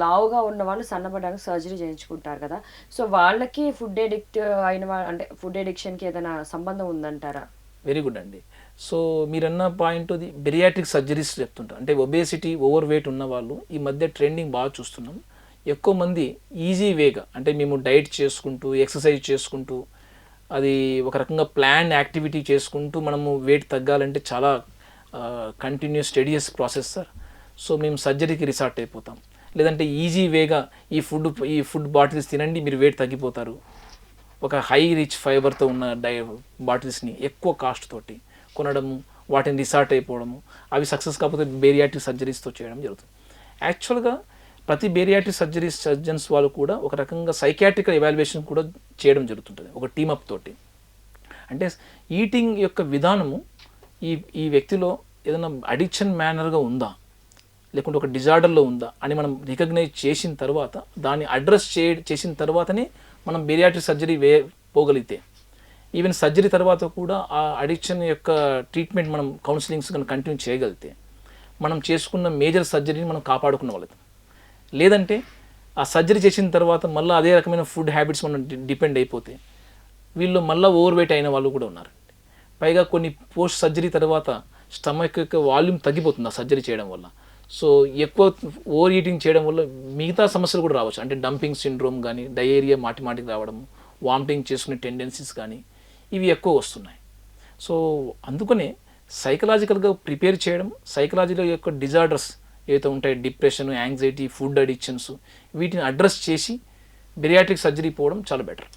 లావుగా ఉన్న వాళ్ళు సన్నబడడానికి సర్జరీ చేయించుకుంటారు కదా! సో, వాళ్ళకి ఫుడ్ అడిక్ట్ అయిన అంటే ఫుడ్ అడిక్షన్‌కి ఏదైనా సంబంధం ఉందంటారా? వెరీ గుడ్ అండి. సో మీరన్న పాయింట్ అది బెరియాట్రిక్ సర్జరీస్ చెప్తుంటారు. అంటే ఒబేసిటీ, ఓవర్ వెయిట్ ఉన్న వాళ్ళు ఈ మధ్య ట్రెండింగ్ బాగా చూస్తున్నాం. ఎక్కువ మంది ఈజీ వేగా అంటే మేము డైట్ చేసుకుంటూ, ఎక్సర్సైజ్ చేసుకుంటూ, అది ఒక రకంగా ప్లాన్ యాక్టివిటీ చేసుకుంటూ మనము వెయిట్ తగ్గాలంటే చాలా కంటిన్యూస్ స్టెడియస్ ప్రాసెస్ సార్. సో మేము సర్జరీకి రిసార్ట్ అయిపోతాం. లేదంటే ఈజీ వేగా ఈ ఫుడ్ బాటిల్స్ తినండి మీరు వెయిట్ తగ్గిపోతారు, ఒక హై రిచ్ ఫైబర్తో ఉన్న బాటిల్స్ని ఎక్కువ కాస్ట్ తోటి కొనడము, వాటిని రిసార్ట్ అయిపోవడము, అవి సక్సెస్ కాకపోతే బేరియాట్రిక్ సర్జరీస్తో చేయడం జరుగుతుంది. యాక్చువల్గా ప్రతి బేరియాట్రిక్ సర్జన్స్ వాళ్ళు కూడా ఒక రకంగా సైకాట్రికల్ ఎవాల్యుయేషన్ కూడా చేయడం జరుగుతుంటుంది ఒక టీమప్ తోటి. అంటే ఈటింగ్ యొక్క విధానము ఈ ఈ వ్యక్తిలో ఏదైనా అడిక్షన్ మేనర్గా ఉందా, లేకుంటే ఒక డిజార్డర్లో ఉందా అని మనం రికగ్నైజ్ చేసిన తర్వాత, దాన్ని అడ్రస్ చేసిన తర్వాతనే మనం బేరియాట్రిక్ సర్జరీ పోగలిగితే, ఈవెన్ సర్జరీ తర్వాత కూడా ఆ అడిక్షన్ యొక్క ట్రీట్మెంట్ మనం కౌన్సిలింగ్స్ కనుక కంటిన్యూ చేయగలిగితే మనం చేసుకున్న మేజర్ సర్జరీని మనం కాపాడుకున్న వాళ్ళం. లేదంటే ఆ సర్జరీ చేసిన తర్వాత మళ్ళీ అదే రకమైన ఫుడ్ హ్యాబిట్స్ మనం డిపెండ్ అయిపోతే వీళ్ళు మళ్ళీ ఓవర్ వెయిట్ అయిన వాళ్ళు కూడా ఉన్నారు. పైగా కొన్ని పోస్ట్ సర్జరీ తర్వాత స్టమక్ యొక్క వాల్యూమ్ తగ్గిపోతుంది ఆ సర్జరీ చేయడం వల్ల. సో ఎక్కువ ఓవర్ ఈటింగ్ చేయడం వల్ల మిగతా సమస్యలు కూడా రావచ్చు. అంటే డంపింగ్ సిండ్రోమ్ కానీ, డయేరియా మాటిమాటికి రావడము, వామిటింగ్ చేసుకునే టెండెన్సీస్ కానీ ఇవి ఎక్కువ వస్తున్నాయి. సో అందుకనే సైకలాజికల్గా ప్రిపేర్ చేయడం, సైకలాజికల్ యొక్క డిజార్డర్స్ ఏవైతే ఉంటాయి, డిప్రెషన్, యాంగ్జైటీ, ఫుడ్ అడిక్షన్స్, వీటిని అడ్రస్ చేసి బెరియాట్రిక్ సర్జరీ పోవడం చాలా బెటర్.